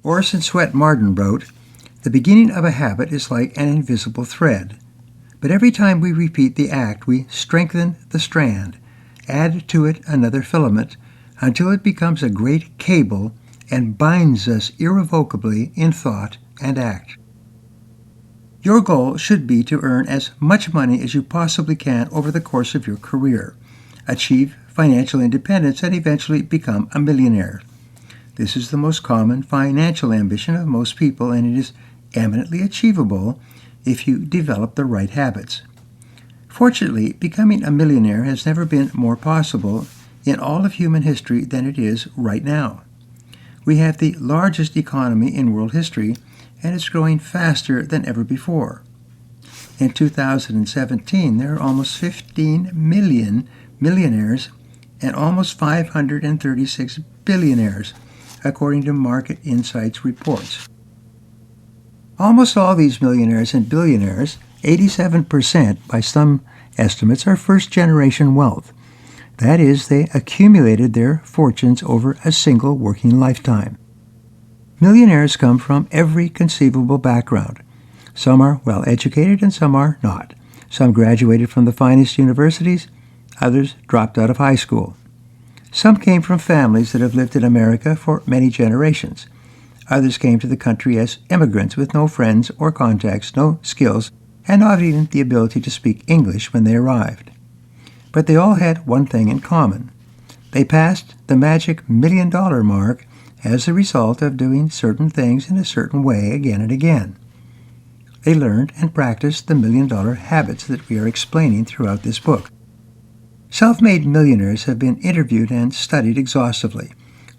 Orson Swett Marden wrote, "The beginning of a habit is like an invisible thread. But every time we repeat the act, we strengthen the strand, add to it another filament, until it becomes a great cable and binds us irrevocably in thought and act." Your goal should be to earn as much money as you possibly can over the course of your career, achieve financial independence, and eventually become a millionaire. This is the most common financial ambition of most people, and it is eminently achievable if you develop the right habits. Fortunately, becoming a millionaire has never been more possible in all of human history than it is right now. We have the largest economy in world history, and it's growing faster than ever before. In 2017, there are almost 15 million millionaires and almost 536 billionaires, according to Market Insights reports. Almost all these millionaires and billionaires, 87% by some estimates, are first-generation wealth. That is, they accumulated their fortunes over a single working lifetime. Millionaires come from every conceivable background. Some are well-educated and some are not. Some graduated from the finest universities, others dropped out of high school. Some came from families that have lived in America for many generations. Others came to the country as immigrants with no friends or contacts, no skills, and not even the ability to speak English when they arrived. But they all had one thing in common. They passed the magic $1 million mark as a result of doing certain things in a certain way again and again. They learned and practiced the $1 million habits that we are explaining throughout this book. Self-made millionaires have been interviewed and studied exhaustively,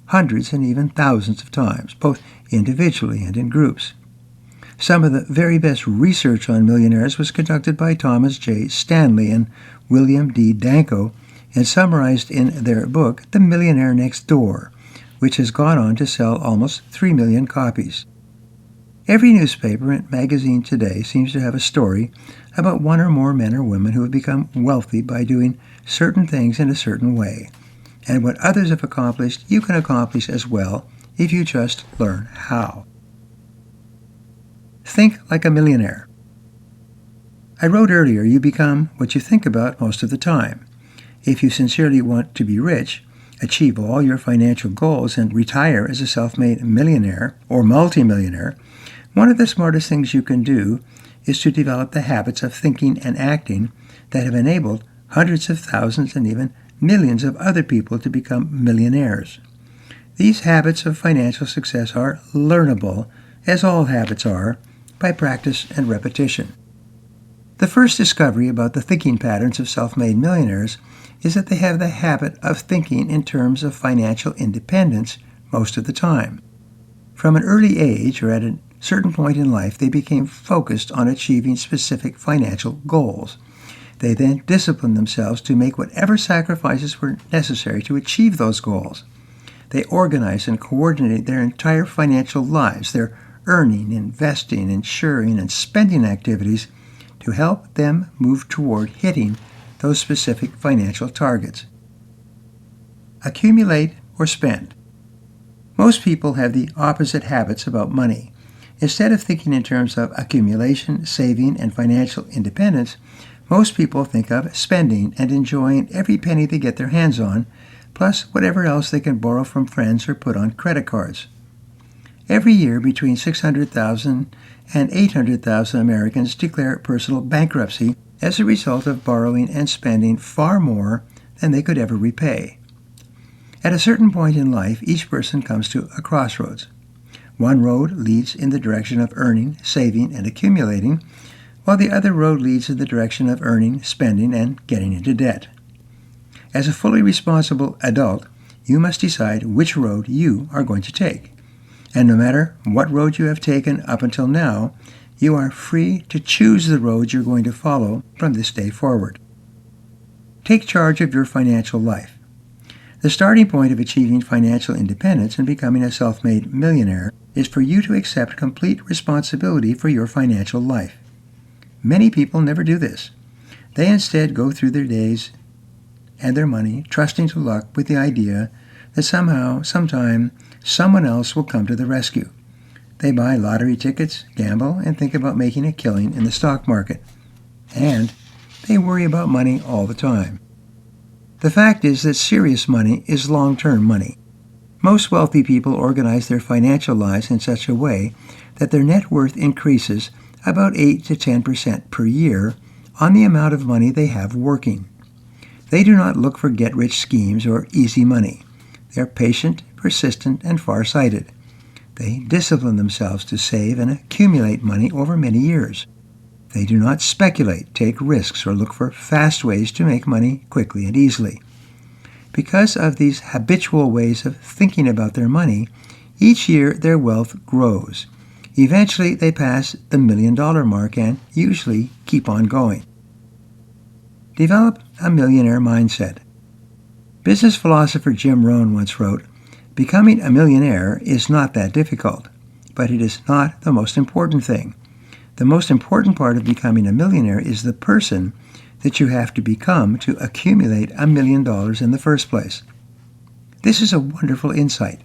hundreds and even thousands of times, both individually and in groups. Some of the very best research on millionaires was conducted by Thomas J. Stanley and William D. Danko and summarized in their book, The Millionaire Next Door, which has gone on to sell almost 3 million copies. Every newspaper and magazine today seems to have a story about one or more men or women who have become wealthy by doing certain things in a certain way. And what others have accomplished, you can accomplish as well if you just learn how. Think like a millionaire. I wrote earlier, you become what you think about most of the time. If you sincerely want to be rich, achieve all your financial goals, and retire as a self-made millionaire or multimillionaire, one of the smartest things you can do is to develop the habits of thinking and acting that have enabled hundreds of thousands and even millions of other people to become millionaires. These habits of financial success are learnable, as all habits are, by practice and repetition. The first discovery about the thinking patterns of self-made millionaires is that they have the habit of thinking in terms of financial independence most of the time. From an early age or at a certain point in life, they became focused on achieving specific financial goals. They then disciplined themselves to make whatever sacrifices were necessary to achieve those goals. They organized and coordinated their entire financial lives, their earning, investing, insuring, and spending activities to help them move toward hitting those specific financial targets. Accumulate or spend. Most people have the opposite habits about money. Instead of thinking in terms of accumulation, saving, and financial independence, most people think of spending and enjoying every penny they get their hands on, plus whatever else they can borrow from friends or put on credit cards. Every year, between 600,000 and 800,000 Americans declare personal bankruptcy as a result of borrowing and spending far more than they could ever repay. At a certain point in life, each person comes to a crossroads. One road leads in the direction of earning, saving, and accumulating, while the other road leads in the direction of earning, spending, and getting into debt. As a fully responsible adult, you must decide which road you are going to take. And no matter what road you have taken up until now, you are free to choose the road you're going to follow from this day forward. Take charge of your financial life. The starting point of achieving financial independence and becoming a self-made millionaire is for you to accept complete responsibility for your financial life. Many people never do this. They instead go through their days and their money trusting to luck with the idea that somehow, sometime, someone else will come to the rescue. They buy lottery tickets, gamble, and think about making a killing in the stock market. And they worry about money all the time. The fact is that serious money is long-term money. Most wealthy people organize their financial lives in such a way that their net worth increases about 8 to 10% per year on the amount of money they have working. They do not look for get-rich schemes or easy money. They are patient, persistent, and far-sighted. They discipline themselves to save and accumulate money over many years. They do not speculate, take risks, or look for fast ways to make money quickly and easily. Because of these habitual ways of thinking about their money, each year their wealth grows. Eventually they pass the $1 million mark and usually keep on going. Develop a millionaire mindset. Business philosopher Jim Rohn once wrote, "Becoming a millionaire is not that difficult, but it is not the most important thing. The most important part of becoming a millionaire is the person that you have to become to accumulate $1 million in the first place." This is a wonderful insight.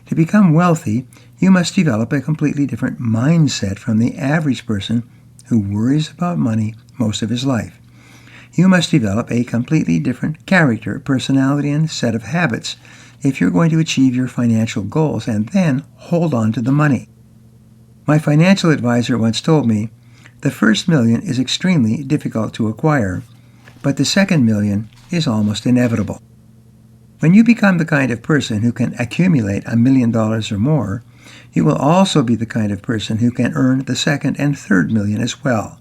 To become wealthy, you must develop a completely different mindset from the average person who worries about money most of his life. You must develop a completely different character, personality, and set of habits if you're going to achieve your financial goals and then hold on to the money. My financial advisor once told me, "The first million is extremely difficult to acquire, but the second million is almost inevitable." When you become the kind of person who can accumulate $1 million or more, you will also be the kind of person who can earn the second and third million as well.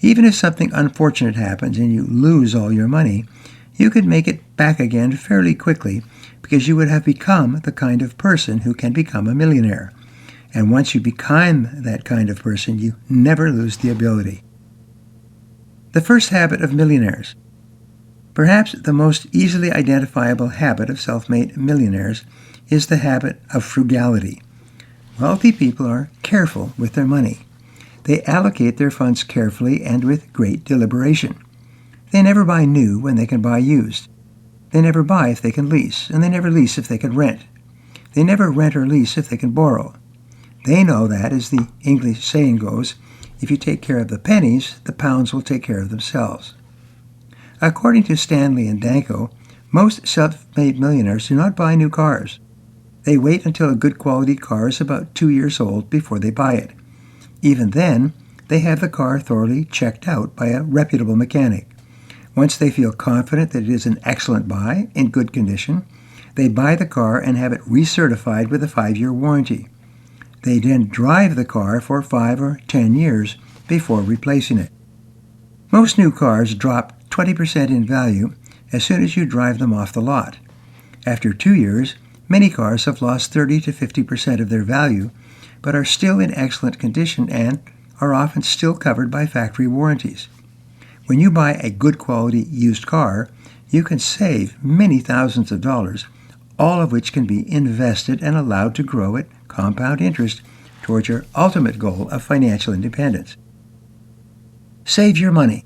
Even if something unfortunate happens and you lose all your money, you could make it back again fairly quickly because you would have become the kind of person who can become a millionaire. And once you become that kind of person, you never lose the ability. The first habit of millionaires. Perhaps the most easily identifiable habit of self-made millionaires is the habit of frugality. Wealthy people are careful with their money. They allocate their funds carefully and with great deliberation. They never buy new when they can buy used. They never buy if they can lease, and they never lease if they can rent. They never rent or lease if they can borrow. They know that, as the English saying goes, if you take care of the pennies, the pounds will take care of themselves. According to Stanley and Danko, most self-made millionaires do not buy new cars. They wait until a good quality car is about 2 years old before they buy it. Even then, they have the car thoroughly checked out by a reputable mechanic. Once they feel confident that it is an excellent buy, in good condition, they buy the car and have it recertified with a 5-year warranty. They then drive the car for 5 or 10 years before replacing it. Most new cars drop 20% in value as soon as you drive them off the lot. After 2 years, many cars have lost 30 to 50% of their value, but are still in excellent condition and are often still covered by factory warranties. When you buy a good quality used car, you can save many thousands of dollars, all of which can be invested and allowed to grow at compound interest towards your ultimate goal of financial independence. Save your money.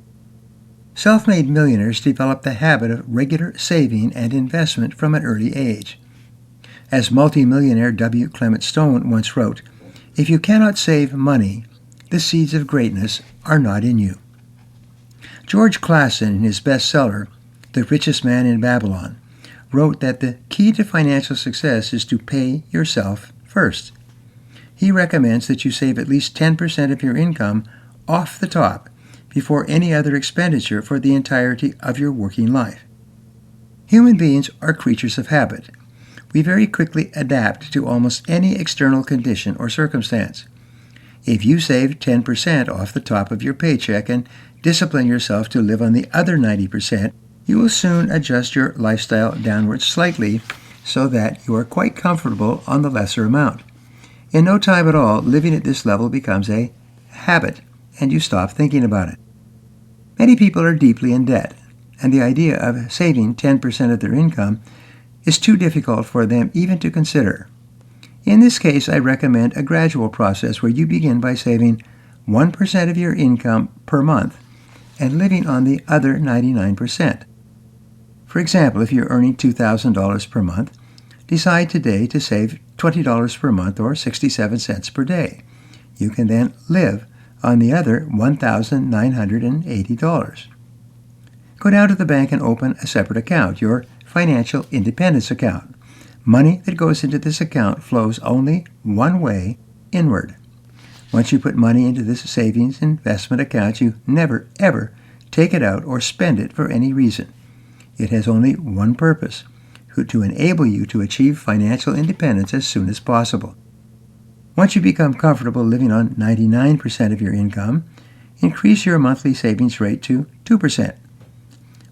Self-made millionaires develop the habit of regular saving and investment from an early age. As multimillionaire W. Clement Stone once wrote, "If you cannot save money, the seeds of greatness are not in you." George Clason, in his bestseller, The Richest Man in Babylon, wrote that the key to financial success is to pay yourself first. He recommends that you save at least 10% of your income off the top before any other expenditure for the entirety of your working life. Human beings are creatures of habit. We very quickly adapt to almost any external condition or circumstance. If you save 10% off the top of your paycheck and discipline yourself to live on the other 90%, you will soon adjust your lifestyle downwards slightly so that you are quite comfortable on the lesser amount. In no time at all, living at this level becomes a habit, and you stop thinking about it. Many people are deeply in debt, and the idea of saving 10% of their income is too difficult for them even to consider. In this case, I recommend a gradual process where you begin by saving 1% of your income per month and living on the other 99%. For example, if you're earning $2,000 per month, Decide today to save $20 per month or 67 cents per day. You can then live on the other $1,980. Go down to the bank and open a separate account, your financial independence account. Money that goes into this account flows only one way, inward. Once you put money into this savings investment account, you never, ever take it out or spend it for any reason. It has only one purpose, to enable you to achieve financial independence as soon as possible. Once you become comfortable living on 99% of your income, increase your monthly savings rate to 2%.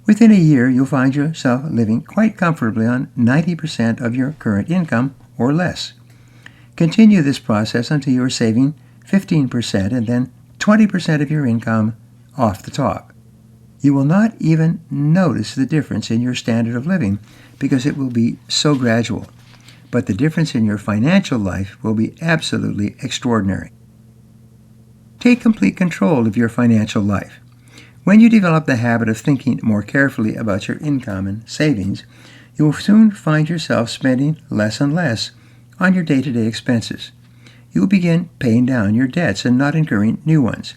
Within a year, you'll find yourself living quite comfortably on 90% of your current income or less. Continue this process until you are saving 15% and then 20% of your income off the top. You will not even notice the difference in your standard of living because it will be so gradual. But the difference in your financial life will be absolutely extraordinary. Take complete control of your financial life. When you develop the habit of thinking more carefully about your income and savings, you will soon find yourself spending less and less on your day-to-day expenses. You will begin paying down your debts and not incurring new ones.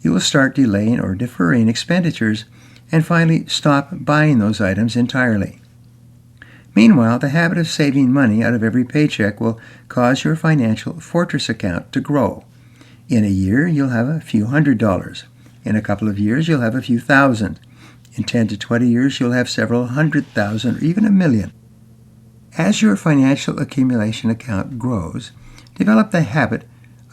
You will start delaying or deferring expenditures and finally stop buying those items entirely. Meanwhile, the habit of saving money out of every paycheck will cause your financial fortress account to grow. In a year, you'll have a few $100s. In a couple of years, you'll have a few thousand. In 10 to 20 years, you'll have several 100,000 or even 1,000,000. As your financial accumulation account grows, develop the habit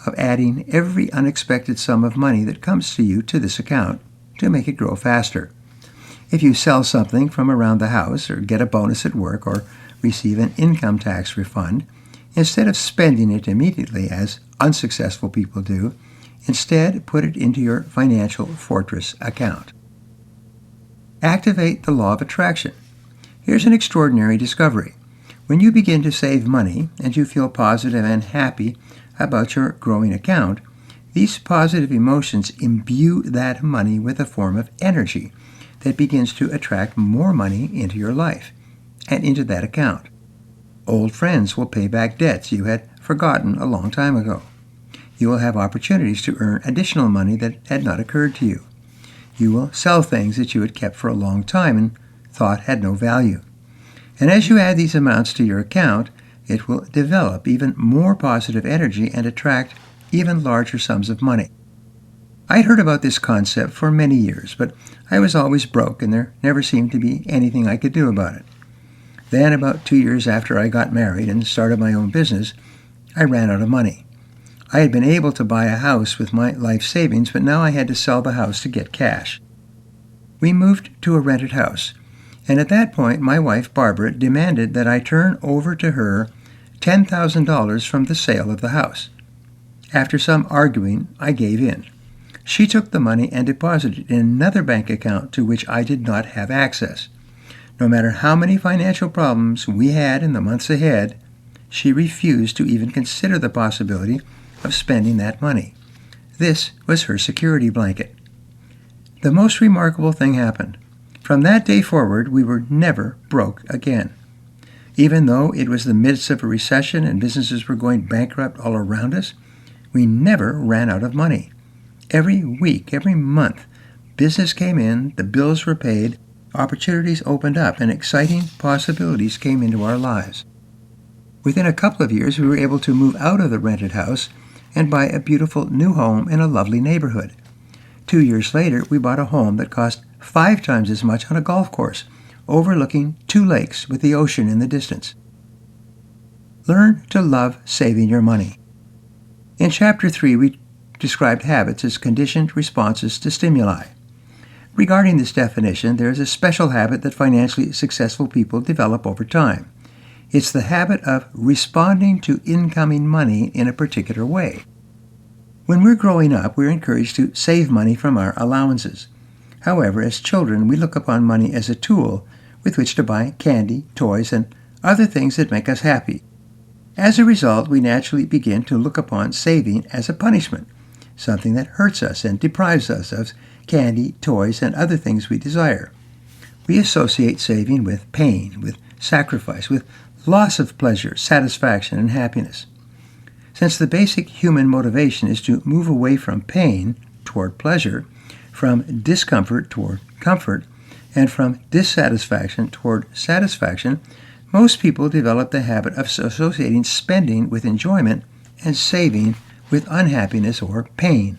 of adding every unexpected sum of money that comes to you to this account to make it grow faster. If you sell something from around the house or get a bonus at work or receive an income tax refund, instead of spending it immediately as unsuccessful people do, instead put it into your financial fortress account. Activate the law of attraction. Here's an extraordinary discovery. When you begin to save money and you feel positive and happy about your growing account, these positive emotions imbue that money with a form of energy that begins to attract more money into your life and into that account. Old friends will pay back debts you had forgotten a long time ago. You will have opportunities to earn additional money that had not occurred to you. You will sell things that you had kept for a long time and thought had no value. And as you add these amounts to your account, it will develop even more positive energy and attract even larger sums of money. I'd heard about this concept for many years, but I was always broke and there never seemed to be anything I could do about it. Then, about 2 years after I got married and started my own business, I ran out of money. I had been able to buy a house with my life savings, but now I had to sell the house to get cash. We moved to a rented house, and at that point my wife Barbara demanded that I turn over to her $10,000 from the sale of the house. After some arguing, I gave in. She took the money and deposited it in another bank account to which I did not have access. No matter how many financial problems we had in the months ahead, she refused to even consider the possibility of spending that money. This was her security blanket. The most remarkable thing happened. From that day forward, we were never broke again. Even though it was the midst of a recession and businesses were going bankrupt all around us, we never ran out of money. Every week, every month, business came in, the bills were paid, opportunities opened up, and exciting possibilities came into our lives. Within a couple of years, we were able to move out of the rented house and buy a beautiful new home in a lovely neighborhood. 2 years later, we bought a home that cost 5 times as much on a golf course, overlooking 2 lakes with the ocean in the distance. Learn to love saving your money. In Chapter 3, we described habits as conditioned responses to stimuli. Regarding this definition, there is a special habit that financially successful people develop over time. It's the habit of responding to incoming money in a particular way. When we're growing up, we're encouraged to save money from our allowances. However, as children, we look upon money as a tool with which to buy candy, toys, and other things that make us happy. As a result, we naturally begin to look upon saving as a punishment, something that hurts us and deprives us of candy, toys, and other things we desire. We associate saving with pain, with sacrifice, with loss of pleasure, satisfaction, and happiness. Since the basic human motivation is to move away from pain toward pleasure, from discomfort toward comfort, and from dissatisfaction toward satisfaction, most people develop the habit of associating spending with enjoyment and saving with unhappiness or pain.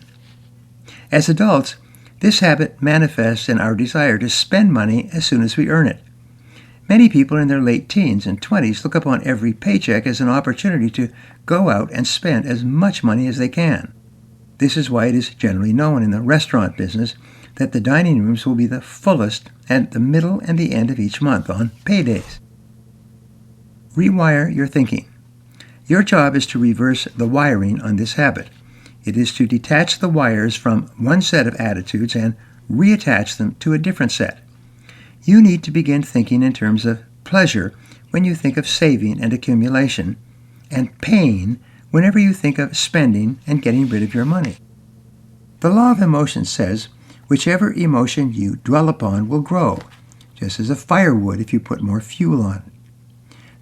As adults, this habit manifests in our desire to spend money as soon as we earn it. Many people in their late teens and 20s look upon every paycheck as an opportunity to go out and spend as much money as they can. This is why it is generally known in the restaurant business that the dining rooms will be the fullest at the middle and the end of each month on paydays. Rewire your thinking. Your job is to reverse the wiring on this habit. It is to detach the wires from one set of attitudes and reattach them to a different set. You need to begin thinking in terms of pleasure when you think of saving and accumulation, and pain whenever you think of spending and getting rid of your money. The law of emotion says whichever emotion you dwell upon will grow, just as a fire would if you put more fuel on it.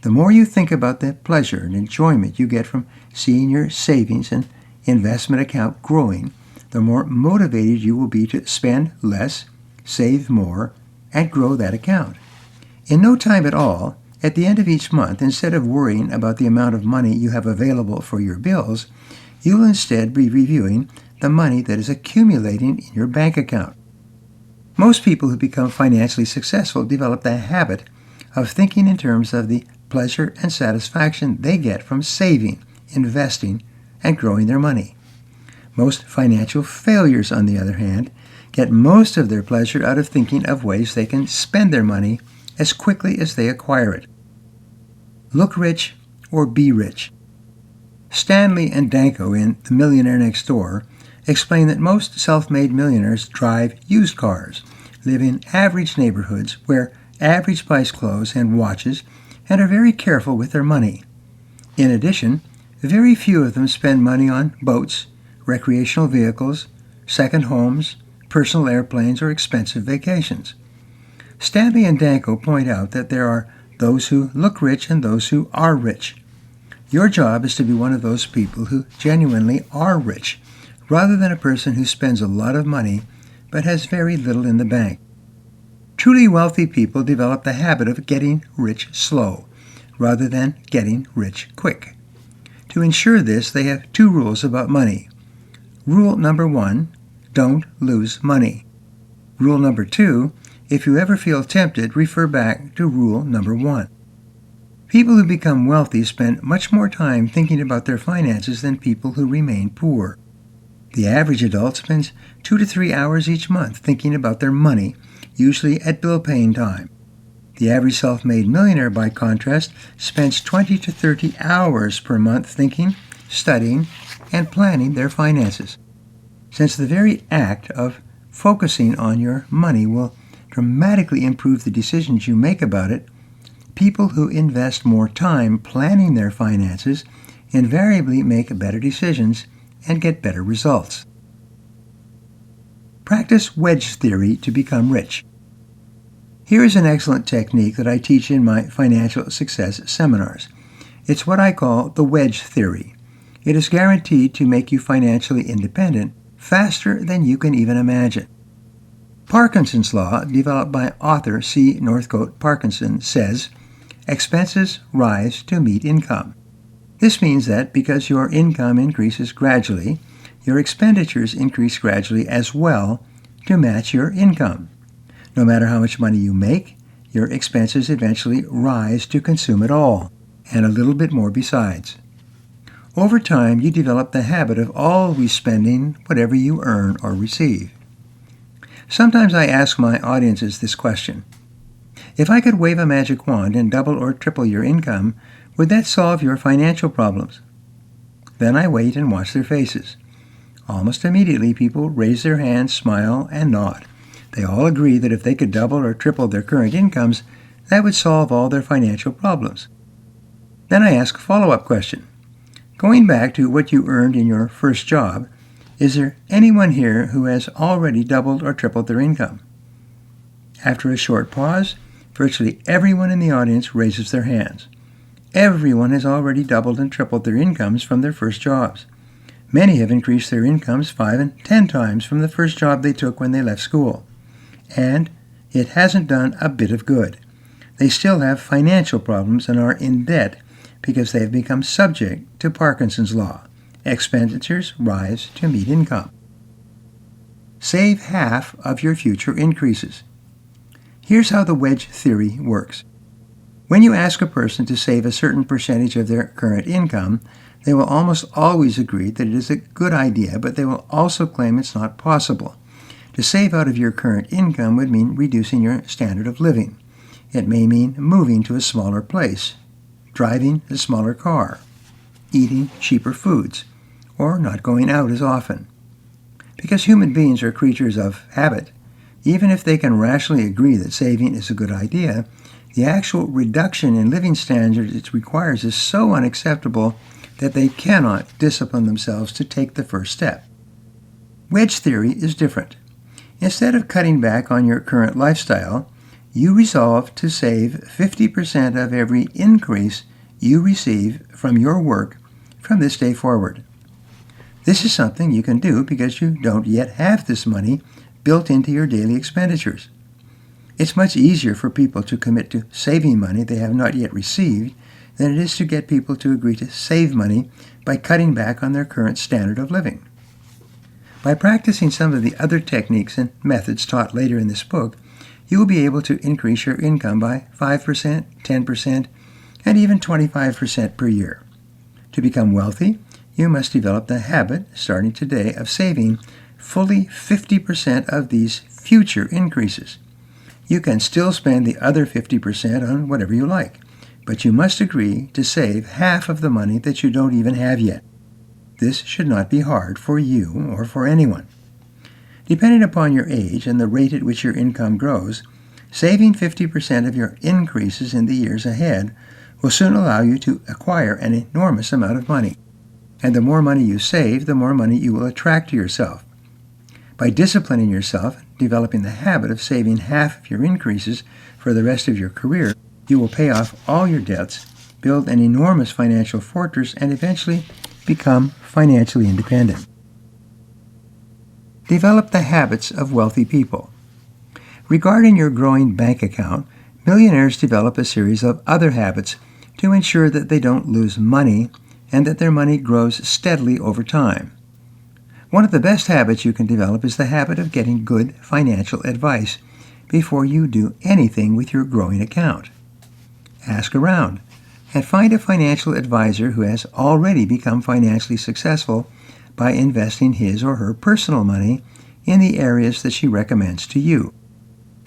The more you think about the pleasure and enjoyment you get from seeing your savings and investment account growing, the more motivated you will be to spend less, save more, and grow that account. In no time at all, at the end of each month, instead of worrying about the amount of money you have available for your bills, you'll instead be reviewing the money that is accumulating in your bank account. Most people who become financially successful develop the habit of thinking in terms of the pleasure and satisfaction they get from saving, investing, and growing their money. Most financial failures, on the other hand, get most of their pleasure out of thinking of ways they can spend their money as quickly as they acquire it. Look rich or be rich. Stanley and Danko in The Millionaire Next Door explain that most self-made millionaires drive used cars, live in average neighborhoods, wear average-priced clothes and watches, and are very careful with their money. In addition, very few of them spend money on boats, recreational vehicles, second homes, personal airplanes, or expensive vacations. Stanley and Danko point out that there are those who look rich and those who are rich. Your job is to be one of those people who genuinely are rich, rather than a person who spends a lot of money but has very little in the bank. Truly wealthy people develop the habit of getting rich slow, rather than getting rich quick. To ensure this, they have two rules about money. Rule number 1, don't lose money. Rule number 2, if you ever feel tempted, refer back to rule number 1. People who become wealthy spend much more time thinking about their finances than people who remain poor. The average adult spends 2 to 3 hours each month thinking about their money, usually at bill-paying time. The average self-made millionaire, by contrast, spends 20 to 30 hours per month thinking, studying, and planning their finances. Since the very act of focusing on your money will dramatically improve the decisions you make about it, people who invest more time planning their finances invariably make better decisions and get better results. Practice wedge theory to become rich. Here is an excellent technique that I teach in my financial success seminars. It's what I call the wedge theory. It is guaranteed to make you financially independent faster than you can even imagine. Parkinson's law, developed by author C. Northcote Parkinson, says, expenses rise to meet income. This means that because your income increases gradually, your expenditures increase gradually as well to match your income. No matter how much money you make, your expenses eventually rise to consume it all, and a little bit more besides. Over time, you develop the habit of always spending whatever you earn or receive. Sometimes I ask my audiences this question. If I could wave a magic wand and double or triple your income, would that solve your financial problems? Then I wait and watch their faces. Almost immediately, people raise their hands, smile, and nod. They all agree that if they could double or triple their current incomes, that would solve all their financial problems. Then I ask a follow-up question. Going back to what you earned in your first job, is there anyone here who has already doubled or tripled their income? After a short pause, virtually everyone in the audience raises their hands. Everyone has already doubled and tripled their incomes from their first jobs. Many have increased their incomes 5 and 10 times from the first job they took when they left school. And it hasn't done a bit of good. They still have financial problems and are in debt because they have become subject to Parkinson's law. Expenditures rise to meet income. Save half of your future increases. Here's how the wedge theory works. When you ask a person to save a certain percentage of their current income, they will almost always agree that it is a good idea, but they will also claim it's not possible. To save out of your current income would mean reducing your standard of living. It may mean moving to a smaller place, driving a smaller car, eating cheaper foods, or not going out as often. Because human beings are creatures of habit, even if they can rationally agree that saving is a good idea, the actual reduction in living standards it requires is so unacceptable that they cannot discipline themselves to take the first step. Wedge theory is different. Instead of cutting back on your current lifestyle, you resolve to save 50% of every increase you receive from your work from this day forward. This is something you can do because you don't yet have this money built into your daily expenditures. It's much easier for people to commit to saving money they have not yet received than it is to get people to agree to save money by cutting back on their current standard of living. By practicing some of the other techniques and methods taught later in this book, you will be able to increase your income by 5%, 10%, and even 25% per year. To become wealthy, you must develop the habit, starting today, of saving fully 50% of these future increases. You can still spend the other 50% on whatever you like, but you must agree to save half of the money that you don't even have yet. This should not be hard for you or for anyone. Depending upon your age and the rate at which your income grows, saving 50% of your increases in the years ahead will soon allow you to acquire an enormous amount of money. And the more money you save, the more money you will attract to yourself. By disciplining yourself, developing the habit of saving half of your increases for the rest of your career, you will pay off all your debts, build an enormous financial fortress, and eventually become financially independent. Develop the habits of wealthy people. Regarding your growing bank account, millionaires develop a series of other habits to ensure that they don't lose money and that their money grows steadily over time. One of the best habits you can develop is the habit of getting good financial advice before you do anything with your growing account. Ask around and find a financial advisor who has already become financially successful by investing his or her personal money in the areas that she recommends to you.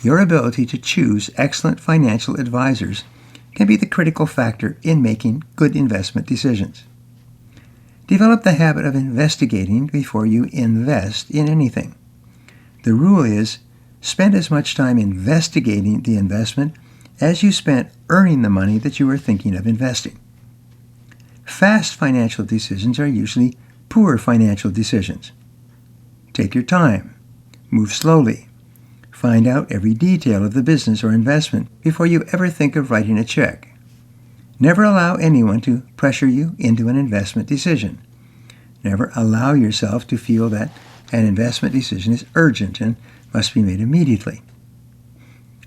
Your ability to choose excellent financial advisors can be the critical factor in making good investment decisions. Develop the habit of investigating before you invest in anything. The rule is, spend as much time investigating the investment as you spent earning the money that you are thinking of investing. Fast financial decisions are usually poor financial decisions. Take your time. Move slowly. Find out every detail of the business or investment before you ever think of writing a check. Never allow anyone to pressure you into an investment decision. Never allow yourself to feel that an investment decision is urgent and must be made immediately.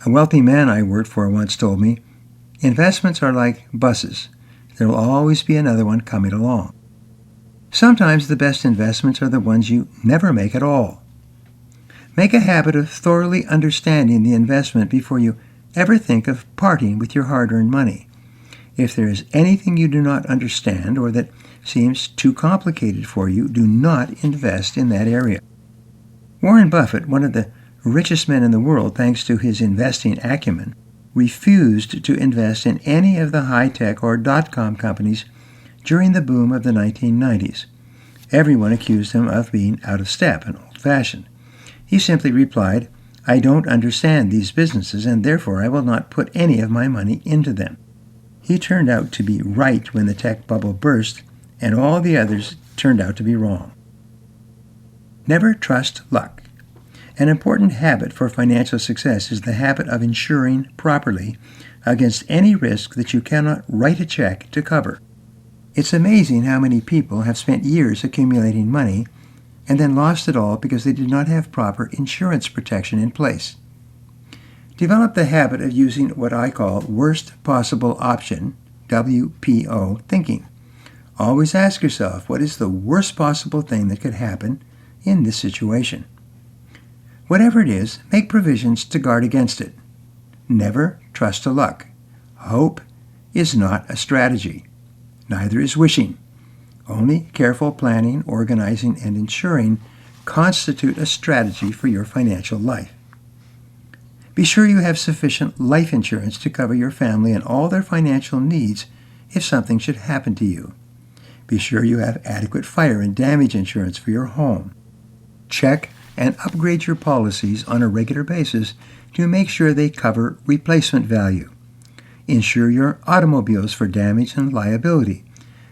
A wealthy man I worked for once told me, investments are like buses. There will always be another one coming along. Sometimes the best investments are the ones you never make at all. Make a habit of thoroughly understanding the investment before you ever think of parting with your hard-earned money. If there is anything you do not understand or that seems too complicated for you, do not invest in that area. Warren Buffett, one of the richest men in the world thanks to his investing acumen, refused to invest in any of the high-tech or dot-com companies during the boom of the 1990s. Everyone accused him of being out of step and old-fashioned. He simply replied, "I don't understand these businesses, and therefore I will not put any of my money into them." He turned out to be right when the tech bubble burst, and all the others turned out to be wrong. Never trust luck. An important habit for financial success is the habit of insuring properly against any risk that you cannot write a check to cover. It's amazing how many people have spent years accumulating money and then lost it all because they did not have proper insurance protection in place. Develop the habit of using what I call worst possible option, WPO, thinking. Always ask yourself, what is the worst possible thing that could happen in this situation? Whatever it is, make provisions to guard against it. Never trust to luck. Hope is not a strategy. Neither is wishing. Only careful planning, organizing, and ensuring constitute a strategy for your financial life. Be sure you have sufficient life insurance to cover your family and all their financial needs if something should happen to you. Be sure you have adequate fire and damage insurance for your home. Check and upgrade your policies on a regular basis to make sure they cover replacement value. Insure your automobiles for damage and liability.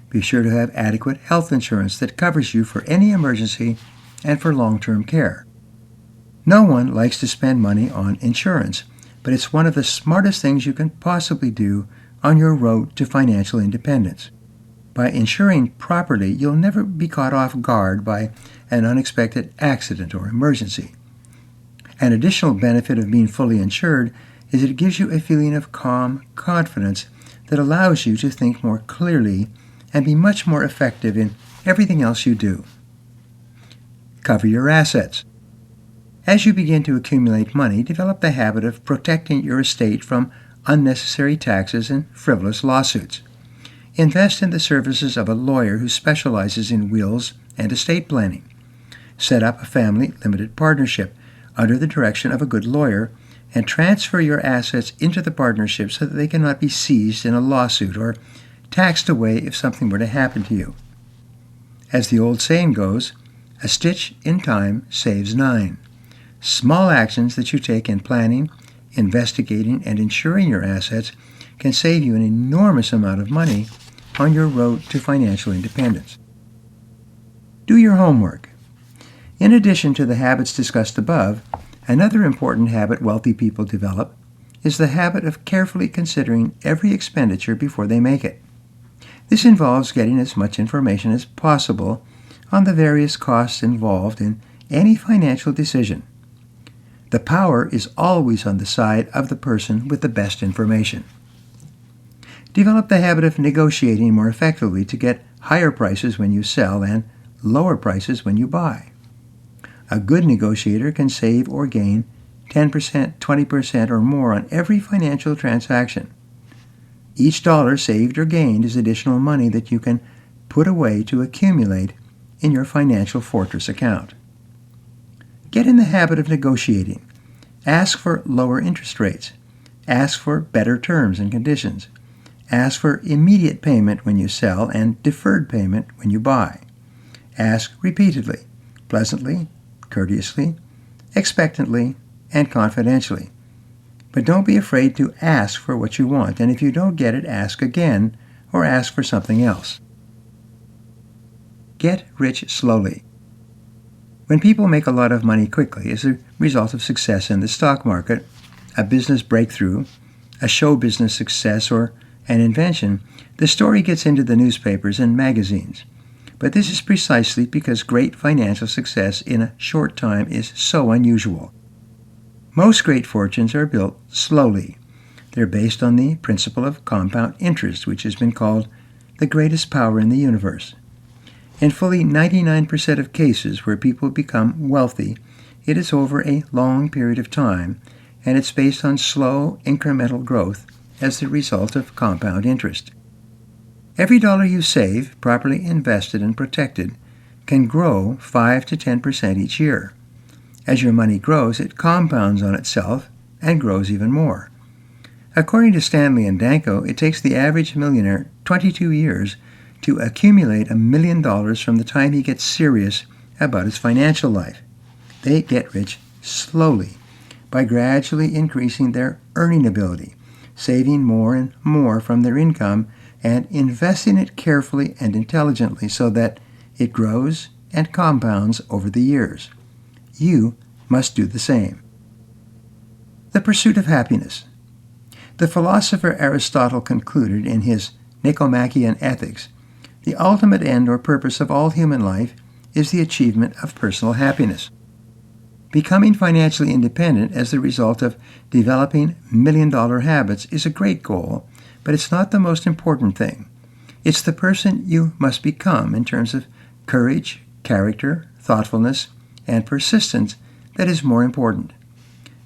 Be sure to have adequate health insurance that covers you for any emergency and for long-term care. No one likes to spend money on insurance, but it's one of the smartest things you can possibly do on your road to financial independence. By insuring properly, you'll never be caught off guard by an unexpected accident or emergency. An additional benefit of being fully insured is it gives you a feeling of calm confidence that allows you to think more clearly and be much more effective in everything else you do. Cover your assets. As you begin to accumulate money, develop the habit of protecting your estate from unnecessary taxes and frivolous lawsuits. Invest in the services of a lawyer who specializes in wills and estate planning. Set up a family limited partnership under the direction of a good lawyer and transfer your assets into the partnership so that they cannot be seized in a lawsuit or taxed away if something were to happen to you. As the old saying goes, a stitch in time saves 9. Small actions that you take in planning, investigating, and insuring your assets can save you an enormous amount of money on your road to financial independence. Do your homework. In addition to the habits discussed above, another important habit wealthy people develop is the habit of carefully considering every expenditure before they make it. This involves getting as much information as possible on the various costs involved in any financial decision. The power is always on the side of the person with the best information. Develop the habit of negotiating more effectively to get higher prices when you sell and lower prices when you buy. A good negotiator can save or gain 10%, 20%, or more on every financial transaction. Each dollar saved or gained is additional money that you can put away to accumulate in your financial fortress account. Get in the habit of negotiating. Ask for lower interest rates. Ask for better terms and conditions. Ask for immediate payment when you sell and deferred payment when you buy. Ask repeatedly, pleasantly, courteously, expectantly, and confidentially. But don't be afraid to ask for what you want, and if you don't get it, ask again or ask for something else. Get rich slowly. When people make a lot of money quickly as a result of success in the stock market, a business breakthrough, a show business success, or an invention, the story gets into the newspapers and magazines. But this is precisely because great financial success in a short time is so unusual. Most great fortunes are built slowly. They're based on the principle of compound interest, which has been called the greatest power in the universe. In fully 99% of cases where people become wealthy, it is over a long period of time, and it's based on slow, incremental growth as the result of compound interest. Every dollar you save, properly invested and protected, can grow 5 to 10% each year. As your money grows, it compounds on itself and grows even more. According to Stanley and Danko, it takes the average millionaire 22 years to accumulate $1 million from the time he gets serious about his financial life. They get rich slowly by gradually increasing their earning ability, saving more and more from their income, and investing it carefully and intelligently so that it grows and compounds over the years. You must do the same. The pursuit of happiness. The philosopher Aristotle concluded in his Nicomachean Ethics, the ultimate end or purpose of all human life is the achievement of personal happiness. Becoming financially independent as the result of developing million-dollar habits is a great goal, but it's not the most important thing. It's the person you must become in terms of courage, character, thoughtfulness, and persistence that is more important.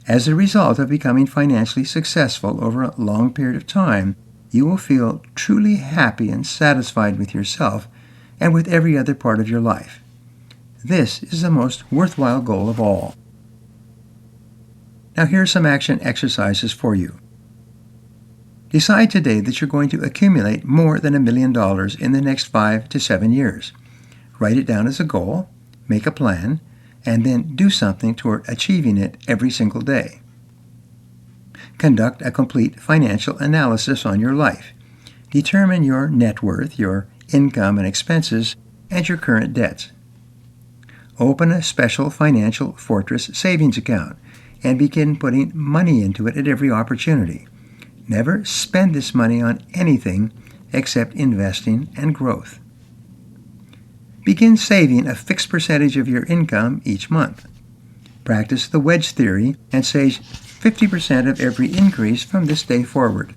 As a result of becoming financially successful over a long period of time, you will feel truly happy and satisfied with yourself and with every other part of your life. This is the most worthwhile goal of all. Now here are some action exercises for you. Decide today that you're going to accumulate more than $1 million in the next 5 to 7 years. Write it down as a goal, make a plan, and then do something toward achieving it every single day. Conduct a complete financial analysis on your life. Determine your net worth, your income and expenses, and your current debts. Open a special financial fortress savings account and begin putting money into it at every opportunity. Never spend this money on anything except investing and growth. Begin saving a fixed percentage of your income each month. Practice the wedge theory and save 50% of every increase from this day forward.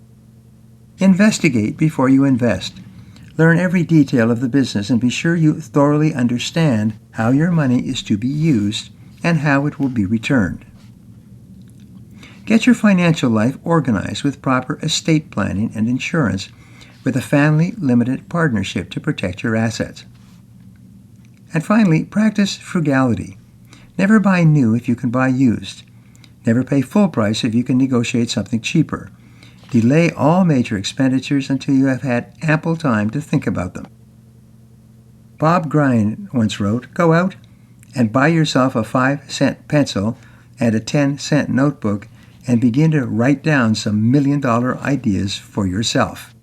Investigate before you invest. Learn every detail of the business and be sure you thoroughly understand how your money is to be used and how it will be returned. Get your financial life organized with proper estate planning and insurance with a family limited partnership to protect your assets. And finally, practice frugality. Never buy new if you can buy used. Never pay full price if you can negotiate something cheaper. Delay all major expenditures until you have had ample time to think about them. Bob Grind once wrote, "Go out and buy yourself a 5-cent pencil and a 10-cent notebook and begin to write down some $1 million ideas for yourself."